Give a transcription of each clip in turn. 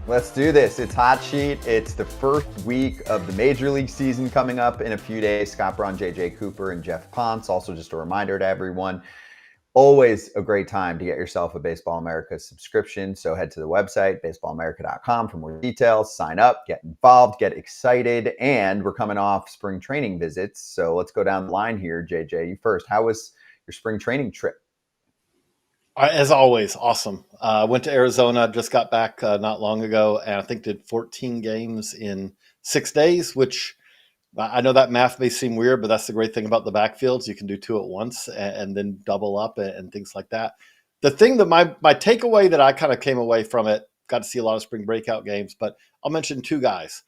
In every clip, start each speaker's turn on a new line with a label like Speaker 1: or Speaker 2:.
Speaker 1: Let's do this. It's Hot Sheet. It's the first week of the Major League season coming up in a few days. Scott Braun, JJ Cooper, and Geoff Pontes. Also, just a reminder to everyone, always a great time to get yourself a Baseball America subscription. So head to the website, baseballamerica.com, for more details. Sign up, get involved, get excited. And we're coming off spring training visits. So let's go down the line here. JJ, you first. How was your spring training trip?
Speaker 2: As always, awesome. Went to Arizona, just got back not long ago, and I think did 14 games in 6 days, which I know that math may seem weird, but that's the great thing about the backfields. You can do two at once and then double up and things like that. The thing that my takeaway that I kind of came away from it, got to see a lot of spring breakout games, but I'll mention two guys.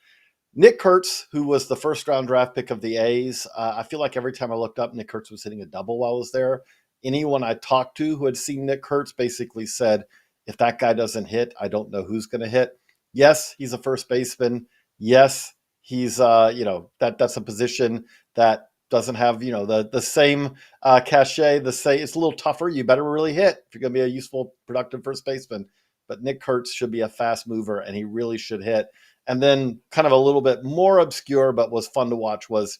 Speaker 2: Nick Kurtz, who was the first round draft pick of the A's. I feel like every time I looked up, Nick Kurtz was hitting a double while I was there. Anyone I talked to who had seen Nick Kurtz basically said, if that guy doesn't hit, I don't know who's going to hit. Yes, he's a first baseman. Yes, he's that's a position that doesn't have the same cachet. It's a little tougher. You better really hit if you're going to be a useful, productive first baseman. But Nick Kurtz should be a fast mover, and he really should hit. And then kind of a little bit more obscure, but was fun to watch, was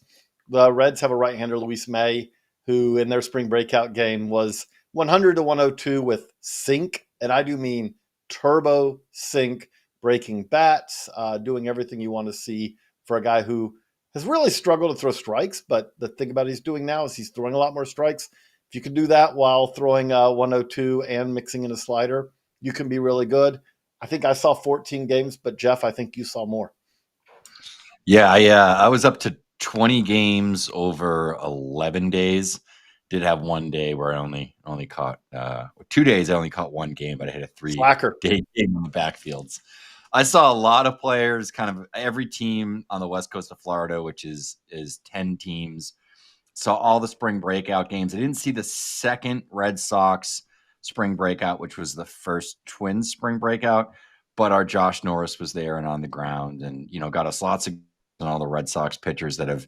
Speaker 2: the Reds have a right-hander, Luis May, who in their spring breakout game was 100 to 102 with sink, and I do mean turbo sink, breaking bats, doing everything you want to see for a guy who has really struggled to throw strikes. But the thing about he's doing now is he's throwing a lot more strikes. If you can do that while throwing 102 and mixing in a slider, you can be really good. I think I saw 14 games, but Geoff, I think you saw more.
Speaker 3: Yeah, I was up to 20 games over 11 days. Did have one day where I only caught 2 days. I only caught one game, but I hit a 3-day game on the backfields. I saw a lot of players, kind of every team on the west coast of Florida, which is 10 teams. Saw all the spring breakout games. I didn't see the second Red Sox spring breakout, which was the first Twins spring breakout, but our Josh Norris was there and on the ground, and got us lots of and all the Red Sox pitchers that have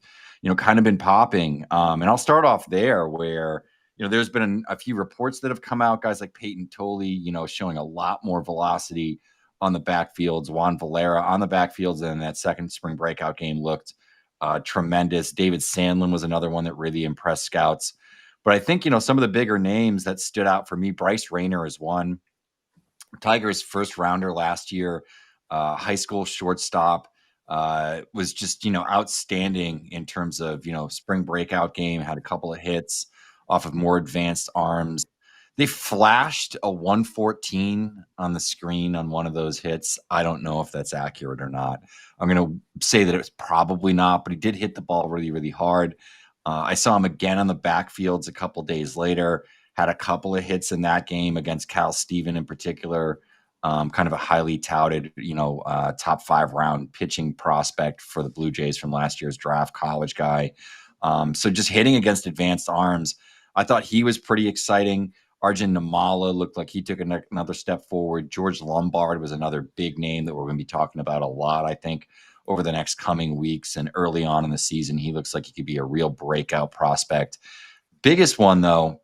Speaker 3: kind of been popping. And I'll start off there where there's been a few reports that have come out, guys like Peyton Tolley showing a lot more velocity on the backfields. Juan Valera on the backfields, and that second spring breakout game looked tremendous. David Sandlin was another one that really impressed scouts. But I think some of the bigger names that stood out for me, Bryce Rayner is one. Tigers first rounder last year, high school shortstop, was just outstanding in terms of spring breakout game. Had a couple of hits off of more advanced arms. They flashed a 114 on the screen on one of those hits. I don't know if that's accurate or not. I'm going to say that it was probably not, but he did hit the ball really, really hard. I saw him again on the backfields a couple days later. Had a couple of hits in that game against Cal Steven in particular. Kind of a highly touted, top 5 round pitching prospect for the Blue Jays from last year's draft, college guy. So just hitting against advanced arms, I thought he was pretty exciting. Arjun Namala looked like he took another step forward. George Lombard was another big name that we're going to be talking about a lot, I think, over the next coming weeks. And early on in the season, he looks like he could be a real breakout prospect. Biggest one, though,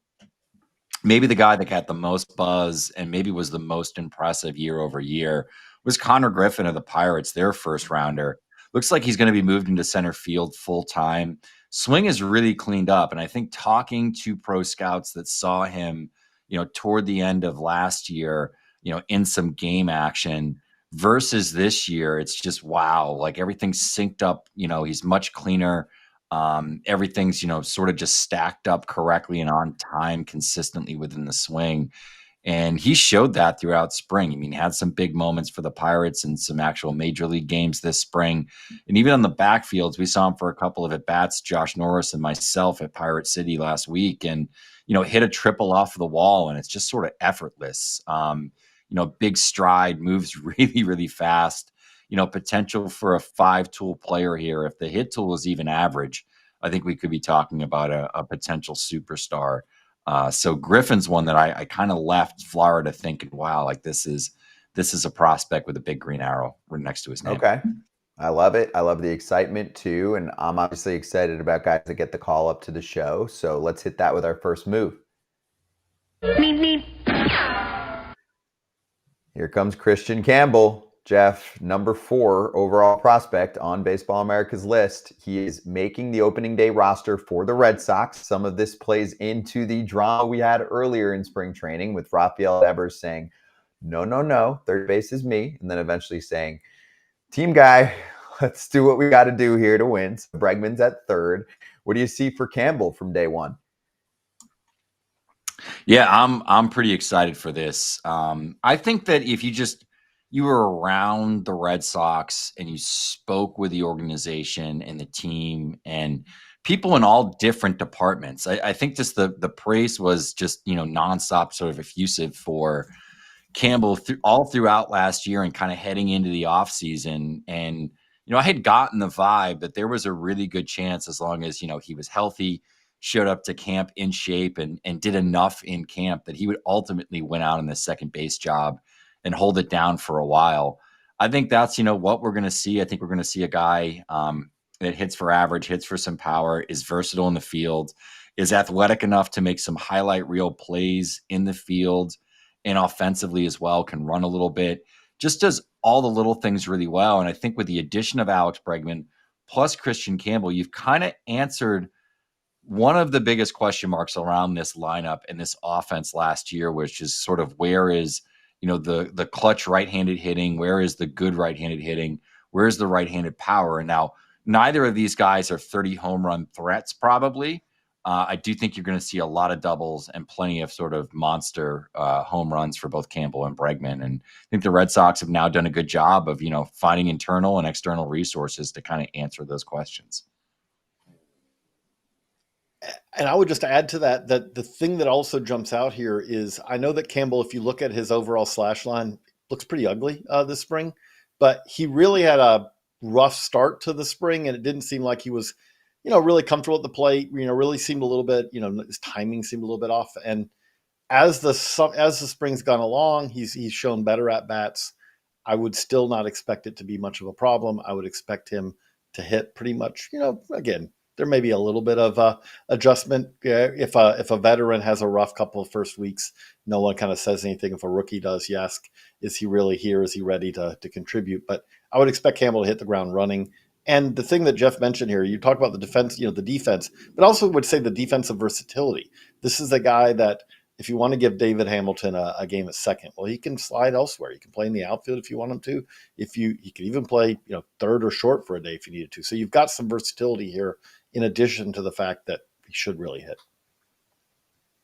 Speaker 3: maybe the guy that got the most buzz and maybe was the most impressive year over year was Connor Griffin of the Pirates, their first rounder. Looks like he's going to be moved into center field full time. Swing is really cleaned up. And I think talking to pro scouts that saw him, toward the end of last year, in some game action versus this year, it's just, wow. Like everything's synced up. He's much cleaner. Everything's, sort of just stacked up correctly and on time consistently within the swing. And he showed that throughout spring. I mean, he had some big moments for the Pirates and some actual major league games this spring. And even on the backfields, we saw him for a couple of at-bats, Josh Norris and myself at Pirate City last week, and, hit a triple off the wall, and it's just sort of effortless. Big stride, moves really, really fast. Potential for a 5-tool player here. If the hit tool is even average, I think we could be talking about a potential superstar. So Griffin's one that I kind of left Florida thinking, wow, like this is a prospect with a big green arrow right next to his name.
Speaker 1: Okay. I love it. I love the excitement too. And I'm obviously excited about guys that get the call up to the show. So let's hit that with our first move. Here comes Kristian Campbell. Geoff, number 4 overall prospect on Baseball America's list. He is making the opening day roster for the Red Sox. Some of this plays into the drama we had earlier in spring training with Rafael Devers saying, no, no, no, third base is me. And then eventually saying, team guy, let's do what we got to do here to win. So Bregman's at third. What do you see for Campbell from day one?
Speaker 3: Yeah, I'm pretty excited for this. I think that if you were around the Red Sox and you spoke with the organization and the team and people in all different departments, I think just the praise was just nonstop, sort of effusive for Campbell all throughout last year and kind of heading into the offseason. And I had gotten the vibe that there was a really good chance, as long as he was healthy, showed up to camp in shape and did enough in camp, that he would ultimately win out on the second base job and hold it down for a while. I think that's what we're going to see. I think we're going to see a guy that hits for average, hits for some power, is versatile in the field, is athletic enough to make some highlight reel plays in the field, and offensively as well, can run a little bit, just does all the little things really well. And I think with the addition of Alex Bregman plus Kristian Campbell, you've kind of answered one of the biggest question marks around this lineup and this offense last year, which is sort of where is, the clutch right-handed hitting, where is the good right-handed hitting, where is the right-handed power? And now neither of these guys are 30 home run threats probably. I do think you're going to see a lot of doubles and plenty of sort of monster home runs for both Campbell and Bregman. And I think the Red Sox have now done a good job of, finding internal and external resources to kind of answer those questions.
Speaker 2: And I would just add to that the thing that also jumps out here is, I know that Campbell, if you look at his overall slash line, looks pretty ugly this spring, but he really had a rough start to the spring, and it didn't seem like he was really comfortable at the plate, really seemed a little bit, his timing seemed a little bit off. And as the spring's gone along, he's shown better at bats. I would still not expect it to be much of a problem. I would expect him to hit pretty much, again, there may be a little bit of adjustment. If a veteran has a rough couple of first weeks, no one kind of says anything. If a rookie does, you ask, is he really here? Is he ready to contribute? But I would expect Campbell to hit the ground running. And the thing that Geoff mentioned here, you talk about the defense, the defense, but also would say the defensive versatility. This is a guy that, if you want to give David Hamilton a game at second, well, he can slide elsewhere. He can play in the outfield if you want him to. He can even play, third or short for a day if you needed to. So you've got some versatility here, in addition to the fact that he should really hit.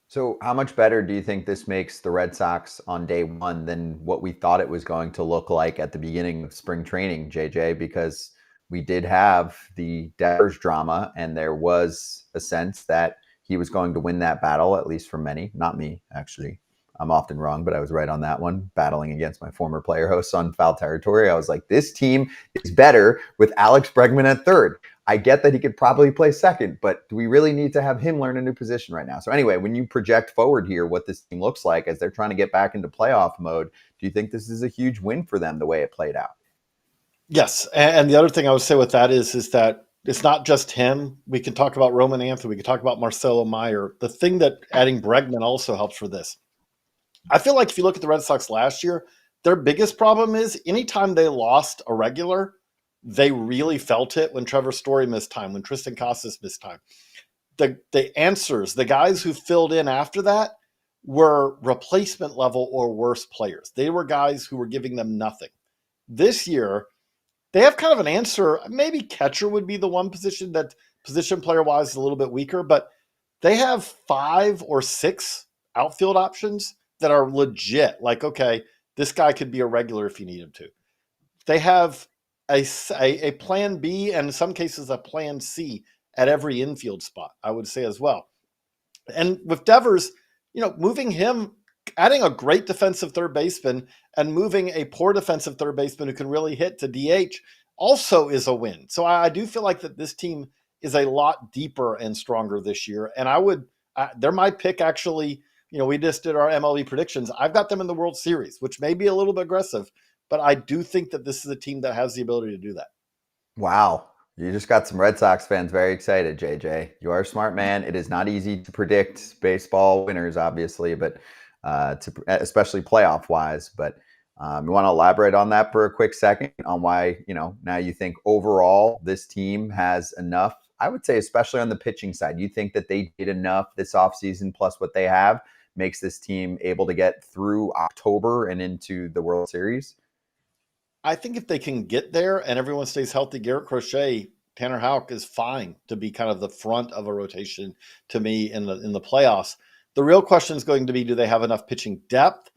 Speaker 1: So how much better do you think this makes the Red Sox on day one than what we thought it was going to look like at the beginning of spring training, JJ? Because we did have the Devers drama, and there was a sense that he was going to win that battle, at least for many. Not me, actually. I'm often wrong, but I was right on that one, battling against my former player hosts on Foul Territory. I was like, this team is better with Alex Bregman at third. I get that he could probably play second, but do we really need to have him learn a new position right now? So anyway, when you project forward here, what this team looks like as they're trying to get back into playoff mode, do you think this is a huge win for them the way it played out?
Speaker 2: Yes. And the other thing I would say with that is that it's not just him. We can talk about Roman Anthony. We can talk about Marcelo Meyer. The thing that adding Bregman also helps for this. I feel like if you look at the Red Sox last year, their biggest problem is anytime they lost a regular, they really felt it when Trevor Story missed time, when Tristan Casas missed time. The answers, the guys who filled in after that were replacement level or worse players. They were guys who were giving them nothing. This year, they have kind of an answer. Maybe catcher would be the one position that position player-wise is a little bit weaker, but they have 5 or 6 outfield options that are legit. Like, okay, this guy could be a regular if you need him to. They have a plan B and in some cases a plan C at every infield spot, I would say as well. And with Devers, moving him, adding a great defensive third baseman and moving a poor defensive third baseman who can really hit to DH also is a win. So I do feel like that this team is a lot deeper and stronger this year. And they're my pick actually. We just did our MLB predictions. I've got them in the World Series, which may be a little bit aggressive, but I do think that this is a team that has the ability to do that.
Speaker 1: Wow. You just got some Red Sox fans very excited, JJ. You are a smart man. It is not easy to predict baseball winners, obviously, but especially playoff wise. But You want to elaborate on that for a quick second on why, now you think overall this team has enough? I would say, especially on the pitching side, you think that they did enough this offseason plus what they have makes this team able to get through October and into the World Series?
Speaker 2: I think if they can get there and everyone stays healthy, Garrett Crochet, Tanner Houck is fine to be kind of the front of a rotation to me in the playoffs. The real question is going to be, do they have enough pitching depth?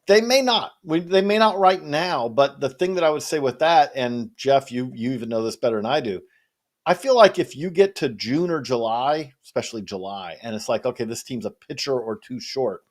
Speaker 2: They may not. They may not right now. But the thing that I would say with that, and Geoff, you even know this better than I do, I feel like if you get to June or July, especially July, and it's like, okay, this team's a pitcher or two short,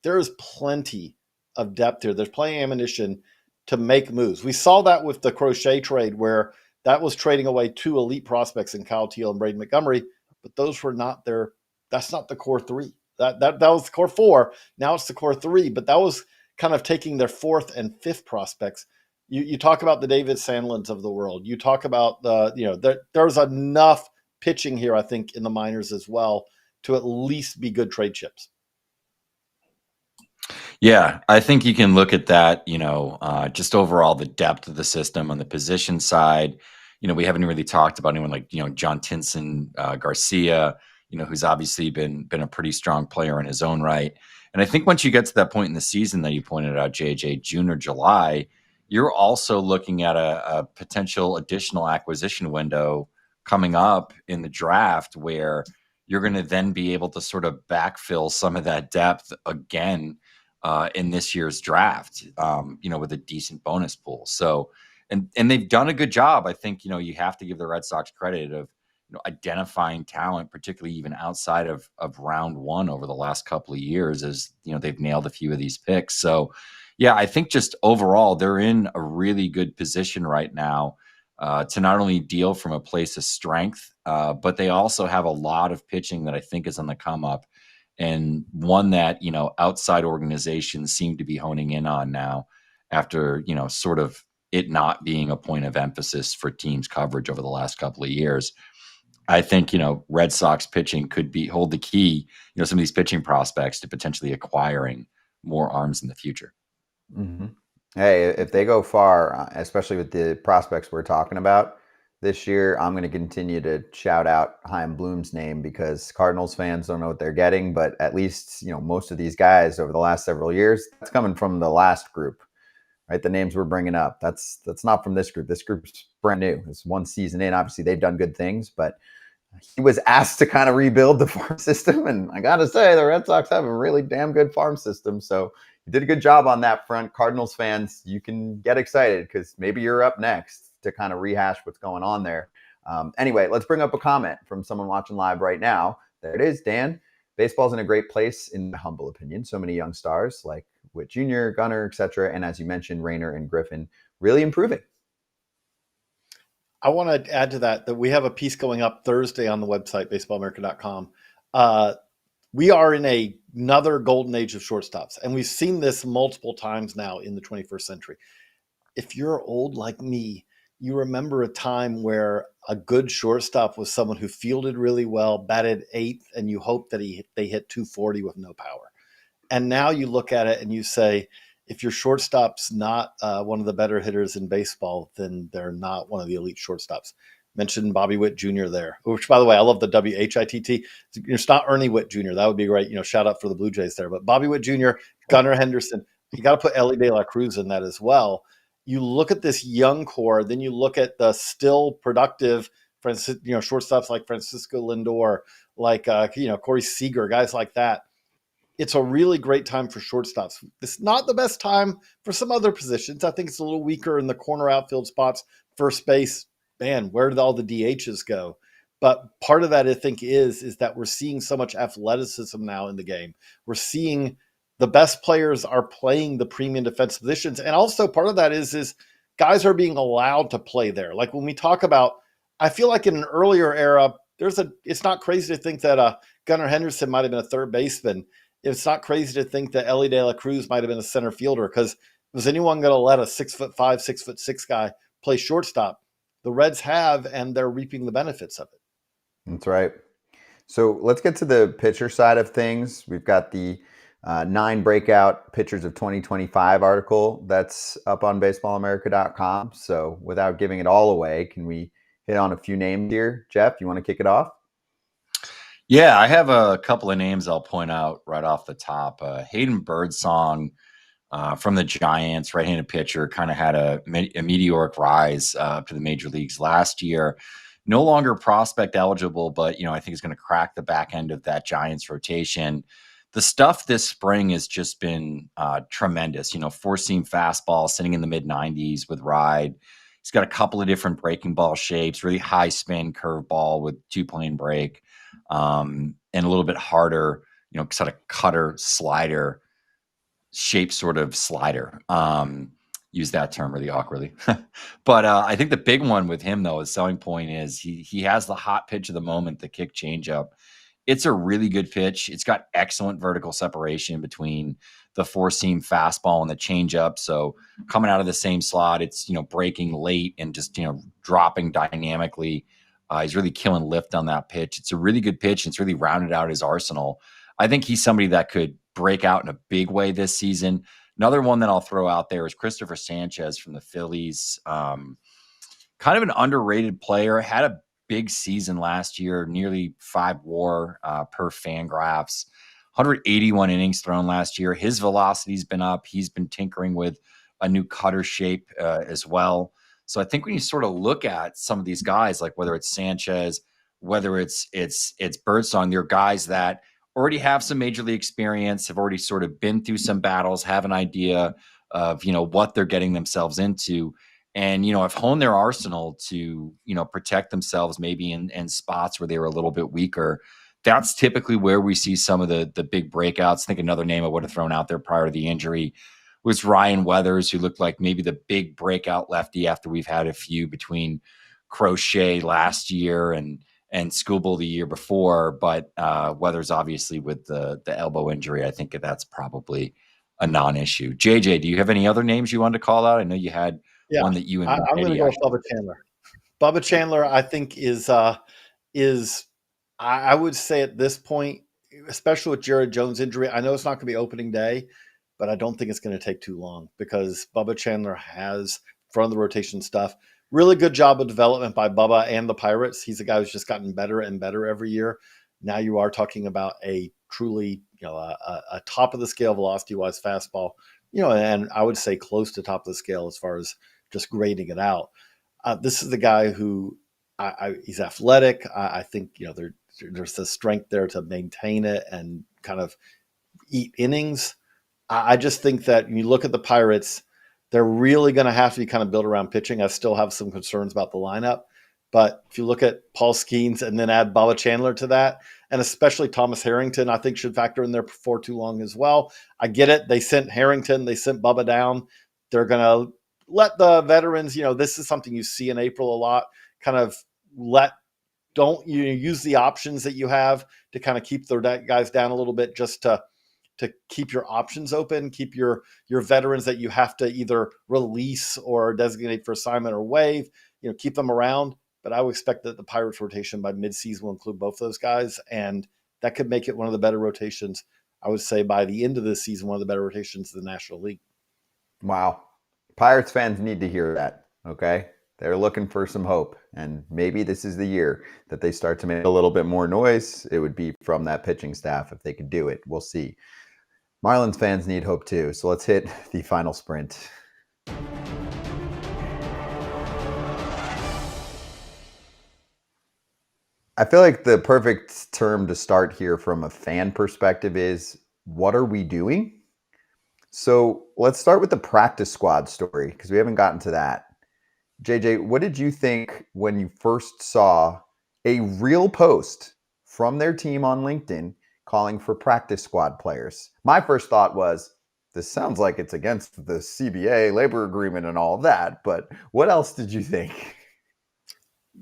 Speaker 2: there is plenty of depth here. There's plenty of ammunition to make moves. We saw that with the Crochet trade, where that was trading away two elite prospects in Kyle Teal and Braden Montgomery, but those were not their. That's not the core three. That was the core four. Now it's the core three, but that was kind of taking their fourth and fifth prospects. You talk about the David Sandlins of the world. You talk about there's enough pitching here, I think, in the minors as well to at least be good trade chips.
Speaker 3: Yeah, I think you can look at that, just overall the depth of the system on the position side. We haven't really talked about anyone like, John Tinson, Garcia, who's obviously been a pretty strong player in his own right. And I think once you get to that point in the season that you pointed out, JJ, June or July, you're also looking at a potential additional acquisition window coming up in the draft where you're going to then be able to sort of backfill some of that depth again in this year's draft, with a decent bonus pool. So, and they've done a good job. I think, you have to give the Red Sox credit of, identifying talent, particularly even outside of round one over the last couple of years, as, they've nailed a few of these picks. So, yeah, I think just overall, they're in a really good position right now to not only deal from a place of strength, but they also have a lot of pitching that I think is on the come up, and one that, outside organizations seem to be honing in on now after, sort of it not being a point of emphasis for teams coverage over the last couple of years. I think, Red Sox pitching could hold the key, some of these pitching prospects to potentially acquiring more arms in the future.
Speaker 1: Mm-hmm. Hey, if they go far, especially with the prospects we're talking about this year, I'm going to continue to shout out Chaim Bloom's name, because Cardinals fans don't know what they're getting, but at least, most of these guys over the last several years, that's coming from the last group, right? The names we're bringing up, that's not from this group. This group's brand new. It's one season in. Obviously, they've done good things, but he was asked to kind of rebuild the farm system. And I got to say, the Red Sox have a really damn good farm system. So he did a good job on that front. Cardinals fans, you can get excited because maybe you're up next to kind of rehash what's going on there. Anyway, let's bring up a comment from someone watching live right now. There it is, Dan. Baseball's in a great place, in my humble opinion. So many young stars like Witt Jr., Gunnar, etc. And as you mentioned, Rayner and Griffin really improving.
Speaker 2: I want to add to that we have a piece going up Thursday on the website, baseballamerica.com. We are in another golden age of shortstops, and we've seen this multiple times now in the 21st century. If you're old like me, you remember a time where a good shortstop was someone who fielded really well, batted eighth, and you hope that they hit 240 with no power. And now you look at it and you say, if your shortstop's not one of the better hitters in baseball, then they're not one of the elite shortstops. Mentioned Bobby Witt Jr. there, which, by the way, I love the WHITT. It's not Ernie Witt Jr. That would be great. Shout out for the Blue Jays there. But Bobby Witt Jr., Gunnar Henderson, you got to put Ellie De La Cruz in that as well. You look at this young core, then you look at the still productive, shortstops like Francisco Lindor, like Corey Seager, guys like that. It's a really great time for shortstops. It's not the best time for some other positions. I think it's a little weaker in the corner outfield spots. First base, man, where did all the DHs go? But part of that, I think, is that we're seeing so much athleticism now in the game. We're seeing the best players are playing the premium defensive positions. And also part of that is guys are being allowed to play there. Like when we talk about, I feel like in an earlier era, it's not crazy to think that Gunnar Henderson might have been a third baseman. It's not crazy to think that Ellie De La Cruz might have been a center fielder, because was anyone going to let a 6'5", 6'6" guy play shortstop? The Reds have, and they're reaping the benefits of it.
Speaker 1: That's right. So let's get to the pitcher side of things. We've got the 9 breakout pitchers of 2025 article that's up on baseballamerica.com. So without giving it all away, can we hit on a few names here? Geoff, you want to kick it off?
Speaker 3: Yeah, I have a couple of names I'll point out right off the top. Hayden Birdsong from the Giants, right-handed pitcher, kind of had a meteoric rise to the major leagues last year. No longer prospect eligible, but I think he's going to crack the back end of that Giants rotation. The stuff this spring has just been tremendous. Four-seam fastball sitting in the mid-90s with ride. He's got a couple of different breaking ball shapes, really high spin curveball with 2-plane break, and a little bit harder, sort of cutter slider shape sort of slider. Use that term really awkwardly. But I think the big one with him, though, his selling point is he has the hot pitch of the moment, the kick changeup. It's a really good pitch. It's got excellent vertical separation between the four-seam fastball and the changeup. So coming out of the same slot, it's breaking late and just dropping dynamically. He's really killing lift on that pitch. It's a really good pitch, and it's really rounded out his arsenal. I think he's somebody that could break out in a big way this season. Another one that I'll throw out there is Christopher Sanchez from the Phillies. Kind of an underrated player. Had a big season last year, nearly 5 WAR per Fangraphs. 181 innings thrown last year. His velocity's been up. He's been tinkering with a new cutter shape as well. So I think when you sort of look at some of these guys, like whether it's Sanchez, whether it's Birdsong, they're guys that already have some major league experience, have already sort of been through some battles, have an idea of what they're getting themselves into, and have honed their arsenal to protect themselves maybe in spots where they were a little bit weaker. That's typically where we see some of the big breakouts. I think another name I would have thrown out there prior to the injury was Ryan Weathers, who looked like maybe the big breakout lefty after we've had a few between Crochet last year and Skubal the year before. But Weathers, obviously, with the elbow injury, I think that's probably a non-issue. JJ, do you have any other names you wanted to call out? I know you had one that you and
Speaker 2: I'm going to go with Bubba Chandler. Bubba Chandler, I think, is I would say at this point, especially with Jared Jones' injury, I know it's not going to be opening day, but I don't think it's going to take too long because Bubba Chandler has front of the rotation stuff. Really good job of development by Bubba and the Pirates. He's a guy who's just gotten better and better every year. Now you are talking about a truly, a top of the scale velocity-wise fastball, and I would say close to top of the scale as far as just grading it out. This is the guy who he's athletic. I think there's the strength there to maintain it and kind of eat innings. I just think that when you look at the Pirates, they're really going to have to be kind of built around pitching. I still have some concerns about the lineup. But if you look at Paul Skeens and then add Bubba Chandler to that, and especially Thomas Harrington, I think should factor in there before too long as well. I get it. They sent Harrington. They sent Bubba down. They're going to let the veterans, this is something you see in April a lot, kind of don't you use the options that you have to kind of keep the guys down a little bit just to keep your options open, keep your veterans that you have to either release or designate for assignment or waive, keep them around. But I would expect that the Pirates rotation by midseason will include both those guys, and that could make it one of the better rotations. I would say by the end of this season, one of the better rotations in the National League.
Speaker 1: Wow. Pirates fans need to hear that, okay? They're looking for some hope, and maybe this is the year that they start to make a little bit more noise. It would be from that pitching staff if they could do it. We'll see. Marlins fans need hope too, so let's hit the final sprint. I feel like the perfect term to start here from a fan perspective is, what are we doing? So let's start with the practice squad story because we haven't gotten to that. JJ, what did you think when you first saw a real post from their team on LinkedIn calling for practice squad players? My first thought was, this sounds like it's against the CBA labor agreement and all of that, but what else did you think?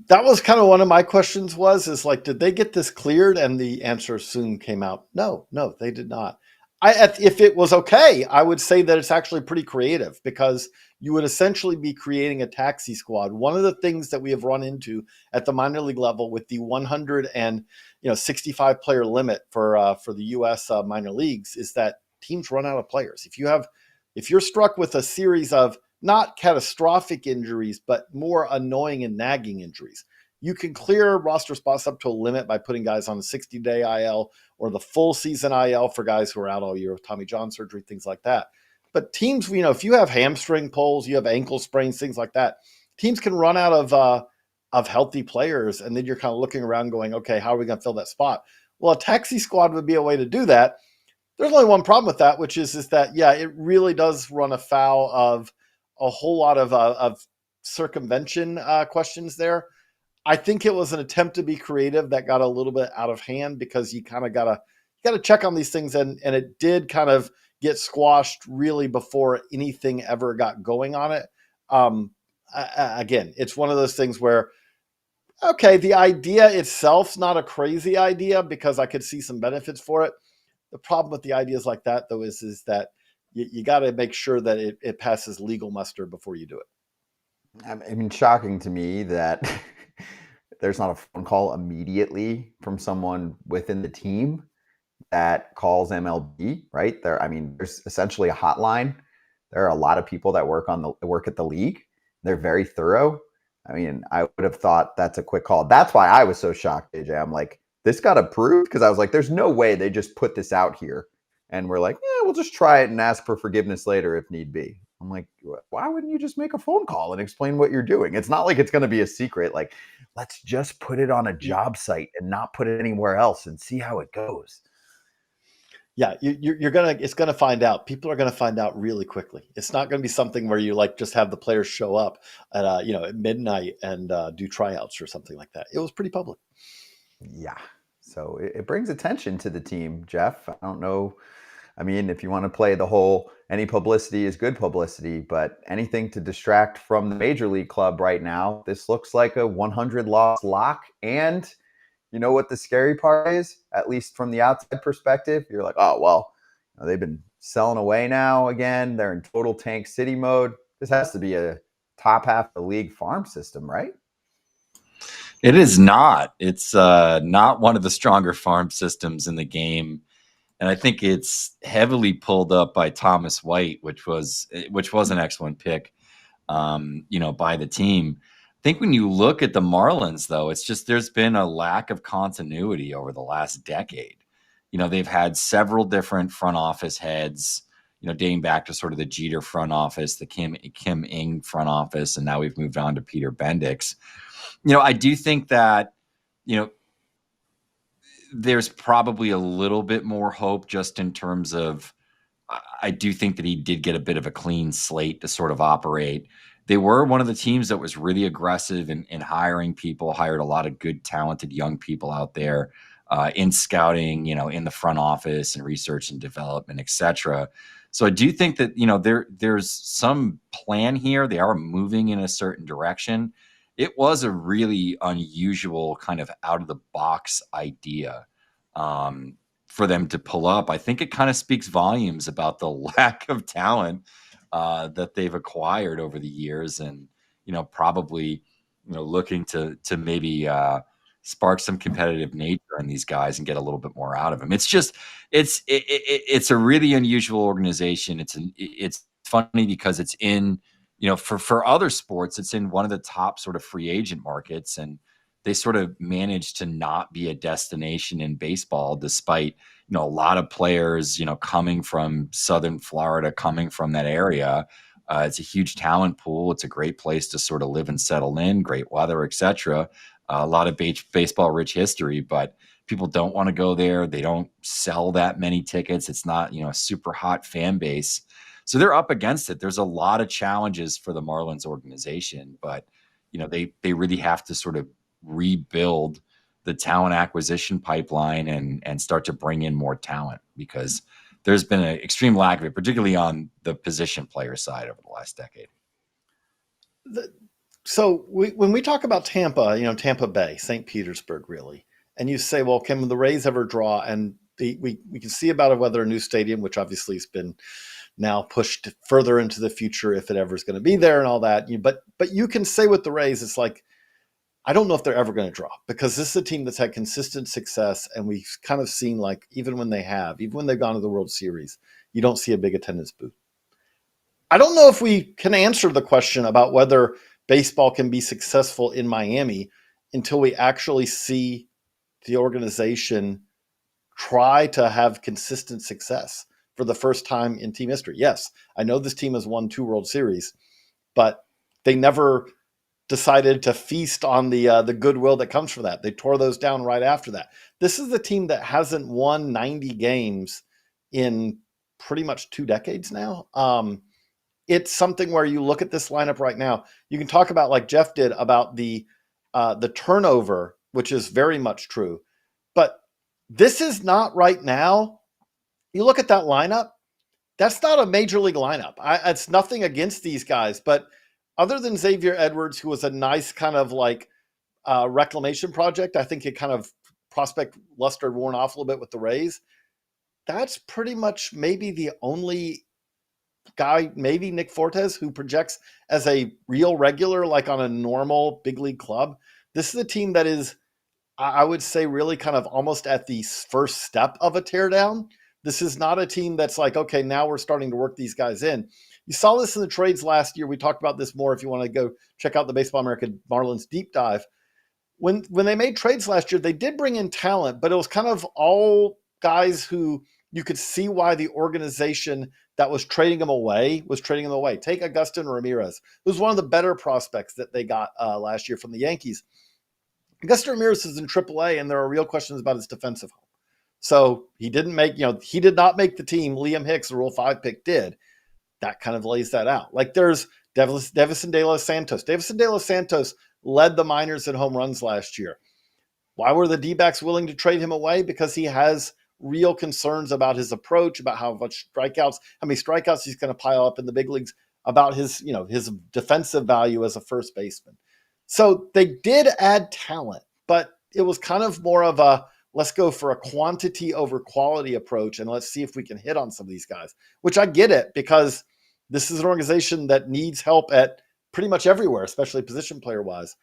Speaker 2: That was kind of one of my questions did they get this cleared? And the answer soon came out. No, they did not. If it was okay, I would say that it's actually pretty creative because you would essentially be creating a taxi squad. One of the things that we have run into at the minor league level with the 165 player limit for the U.S. Minor leagues is that teams run out of players. If you're struck with a series of not catastrophic injuries, but more annoying and nagging injuries, you can clear roster spots up to a limit by putting guys on the 60-day IL or the full season IL for guys who are out all year with Tommy John surgery, things like that. But teams, if you have hamstring pulls, you have ankle sprains, things like that, teams can run out of healthy players, and then you're kind of looking around going, okay, how are we going to fill that spot? Well, a taxi squad would be a way to do that. There's only one problem with that, which is that, yeah, it really does run afoul of a whole lot of circumvention questions there. I think it was an attempt to be creative that got a little bit out of hand, because you kind of got to check on these things, and it did kind of get squashed really before anything ever got going on it. Again, it's one of those things where, okay, the idea itself's not a crazy idea, because I could see some benefits for it. The problem with the ideas like that, though, is that you got to make sure that it passes legal muster before you do it.
Speaker 1: I mean, shocking to me that there's not a phone call immediately from someone within the team that calls MLB, right? There's essentially a hotline. There are a lot of people that work at the league. They're very thorough. I mean, I would have thought that's a quick call. That's why I was so shocked, AJ. I'm like, this got approved? Because I was like, there's no way they just put this out here and we're like, yeah, we'll just try it and ask for forgiveness later if need be. I'm like, why wouldn't you just make a phone call and explain what you're doing? It's not like it's going to be a secret. Like, let's just put it on a job site and not put it anywhere else and see how it goes.
Speaker 2: Yeah, it's gonna find out. People are gonna find out really quickly. It's not gonna be something where you just have the players show up at at midnight and do tryouts or something like that. It was pretty public.
Speaker 1: Yeah, so it brings attention to the team, Geoff. I don't know. I mean, if you want to play the whole any publicity is good publicity, but anything to distract from the major league club right now, this looks like a 100 loss lock. And you know what the scary part is, at least from the outside perspective? You're like, oh, well, they've been selling away now again. They're in total tank city mode. This has to be a top half of the league farm system, right?
Speaker 3: It is not. It's not one of the stronger farm systems in the game. And I think it's heavily pulled up by Thomas White, which was an excellent pick, by the team. I think when you look at the Marlins, though, it's just there's been a lack of continuity over the last decade. They've had several different front office heads, dating back to sort of the Jeter front office, the Kim Ng front office, and now we've moved on to Peter Bendix. I do think that, there's probably a little bit more hope just in terms of, I do think that he did get a bit of a clean slate to sort of operate. They were one of the teams that was really aggressive in hiring people, hired a lot of good, talented young people out there in scouting, in the front office and research and development, et cetera. So I do think that, there's some plan here. They are moving in a certain direction. It was a really unusual kind of out of the box idea for them to pull up. I think it kind of speaks volumes about the lack of talent that they've acquired over the years, and probably looking to maybe spark some competitive nature in these guys and get a little bit more out of them. It's just it's a really unusual organization. It's funny because it's in for other sports, it's in one of the top sort of free agent markets, and they sort of managed to not be a destination in baseball, despite, a lot of players, coming from Southern Florida, coming from that area. It's a huge talent pool. It's a great place to sort of live and settle in, great weather, et cetera. A lot of baseball rich history, but people don't want to go there. They don't sell that many tickets. It's not, a super hot fan base. So they're up against it. There's a lot of challenges for the Marlins organization, but, they really have to sort of rebuild the talent acquisition pipeline and start to bring in more talent, because there's been an extreme lack of it, particularly on the position player side over the last decade.
Speaker 2: So when we talk about Tampa, Tampa Bay, St. Petersburg, really, and you say, well, can the Rays ever draw? And we can see about whether a new stadium, which obviously has been now pushed further into the future, if it ever is going to be there and all that. But you can say with the Rays, it's like, I don't know if they're ever going to drop, because this is a team that's had consistent success. And we've kind of seen, like, even when they've gone to the World Series, you don't see a big attendance booth. I don't know if we can answer the question about whether baseball can be successful in Miami until we actually see the organization try to have consistent success for the first time in team history. Yes, I know this team has won 2 World Series, but they never decided to feast on the goodwill that comes from that. They tore those down right after that. This is the team that hasn't won 90 games in pretty much 2 decades now. It's something where you look at this lineup right now. You can talk about, like Geoff did, about the turnover, which is very much true. But this is not right now. You look at that lineup, that's not a major league lineup. It's nothing against these guys, but other than Xavier Edwards, who was a nice kind of like reclamation project, I think it kind of prospect luster worn off a little bit with the Rays. That's pretty much maybe the only guy, maybe Nick Fortes, who projects as a real regular, like on a normal big league club. This is a team that is, I would say, really kind of almost at the first step of a teardown. This is not a team that's like, okay, now we're starting to work these guys in. You saw this in the trades last year. We talked about this more if you want to go check out the Baseball America Marlins deep dive. When they made trades last year, they did bring in talent, but it was kind of all guys who you could see why the organization that was trading them away was trading them away. Take Agustin Ramirez, who's one of the better prospects that they got last year from the Yankees. Agustin Ramirez is in AAA, and there are real questions about his defensive home. So he did not make the team. Liam Hicks, the Rule 5 pick, did. That kind of lays that out. Like, there's Devison De Los Santos. Devison De Los Santos led the minors in home runs last year. Why were the D-backs willing to trade him away? Because he has real concerns about his approach, about how many strikeouts he's going to pile up in the big leagues, about his defensive value as a first baseman. So they did add talent, but it was kind of more of a, let's go for a quantity over quality approach, and let's see if we can hit on some of these guys, which I get it, because this is an organization that needs help at pretty much everywhere, especially position player wise.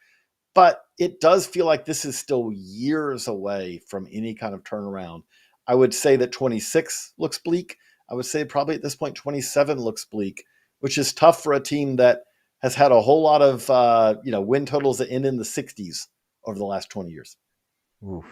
Speaker 2: But it does feel like this is still years away from any kind of turnaround. I would say that 26 looks bleak. I would say probably at this point 27 looks bleak, which is tough for a team that has had a whole lot of win totals that end in the 60s over the last 20 years.
Speaker 1: Oof.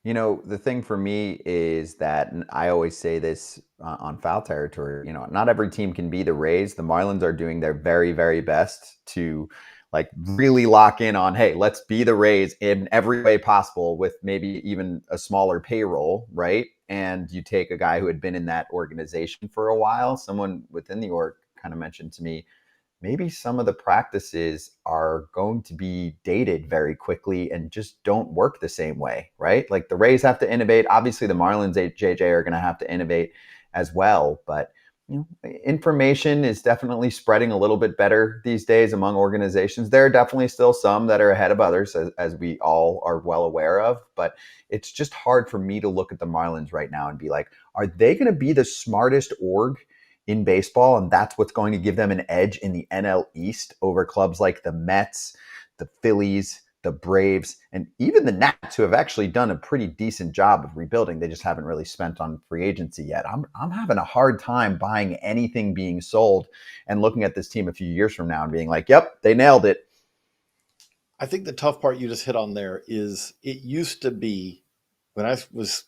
Speaker 1: The thing for me is that, and I always say this on Foul Territory, not every team can be the Rays. The Marlins are doing their very, very best to like really lock in on, hey, let's be the Rays in every way possible, with maybe even a smaller payroll, right? And you take a guy who had been in that organization for a while. Someone within the org kind of mentioned to me, maybe some of the practices are going to be dated very quickly and just don't work the same way, right? Like, the Rays have to innovate. Obviously, the Marlins, JJ, are going to have to innovate as well. But information is definitely spreading a little bit better these days among organizations. There are definitely still some that are ahead of others, as we all are well aware of. But it's just hard for me to look at the Marlins right now and be like, are they going to be the smartest org in baseball, and that's what's going to give them an edge in the NL East over clubs like the Mets, the Phillies, the Braves, and even the Nats, who have actually done a pretty decent job of rebuilding? They just haven't really spent on free agency yet. I'm having a hard time buying anything being sold and looking at this team a few years from now and being like, yep, they nailed it.
Speaker 2: I think the tough part you just hit on there is, it used to be, when I was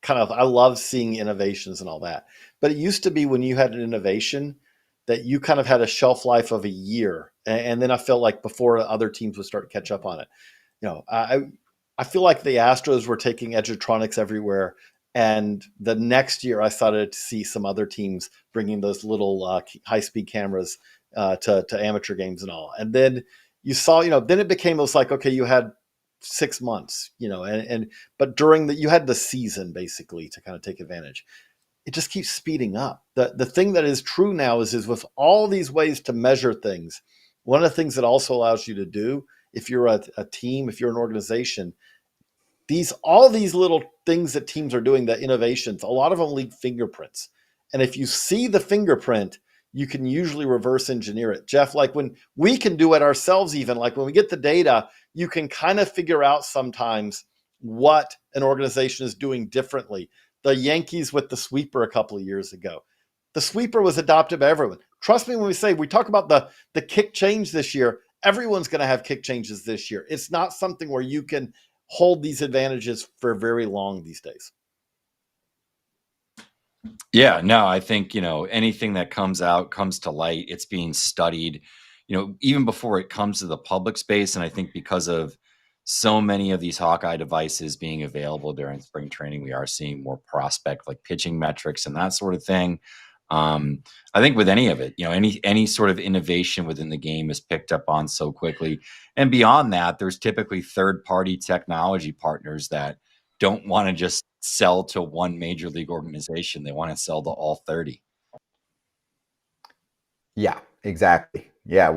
Speaker 2: I love seeing innovations and all that, but it used to be when you had an innovation that you kind of had a shelf life of a year. And then I felt like before other teams would start to catch up on it. I feel like the Astros were taking Edgertronics everywhere. And the next year I started to see some other teams bringing those little high-speed cameras to amateur games and all. And then you saw, then it became, it was like, okay, you had 6 months, but during you had the season basically to kind of take advantage. It just keeps speeding up. The thing that is true now is with all these ways to measure things, one of the things that also allows you to do, if you're a team, if you're an organization, all these little things that teams are doing, the innovations, a lot of them leave fingerprints. And if you see the fingerprint, you can usually reverse engineer it. Geoff, like when we can do it ourselves, even like when we get the data, you can kind of figure out sometimes what an organization is doing differently. The Yankees with the sweeper a couple of years ago. The sweeper was adopted by everyone. Trust me when we talk about the kick change this year, everyone's going to have kick changes this year. It's not something where you can hold these advantages for very long these days.
Speaker 3: Yeah, no, I think, anything that comes to light, it's being studied, even before it comes to the public space. And I think because of so many of these Hawkeye devices being available during spring training, we are seeing more prospect like pitching metrics and that sort of thing. I think with any of it, any sort of innovation within the game is picked up on so quickly. And beyond that, there's typically third-party technology partners that don't want to just sell to one major league organization. They want to sell to all 30.
Speaker 1: Yeah, exactly. Yeah,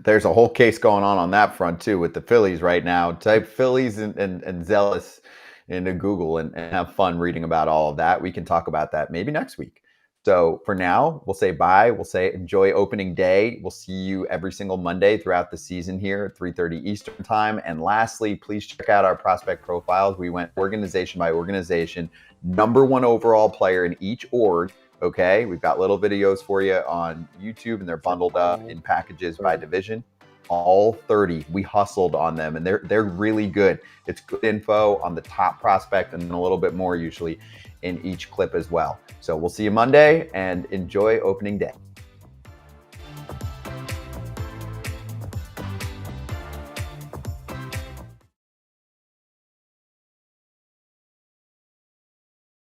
Speaker 1: there's a whole case going on that front too with the Phillies right now. Type Phillies and Zealous into Google and have fun reading about all of that. We can talk about that maybe next week. So for now, we'll say bye. We'll say enjoy opening day. We'll see you every single Monday throughout the season here at 3:30 Eastern time. And lastly, please check out our prospect profiles. We went organization by organization, #1 overall player in each org. Okay, we've got little videos for you on YouTube, and they're bundled up in packages by division. All 30, we hustled on them, and they're really good. It's good info on the top prospect, and a little bit more usually in each clip as well. So we'll see you Monday, and enjoy opening day.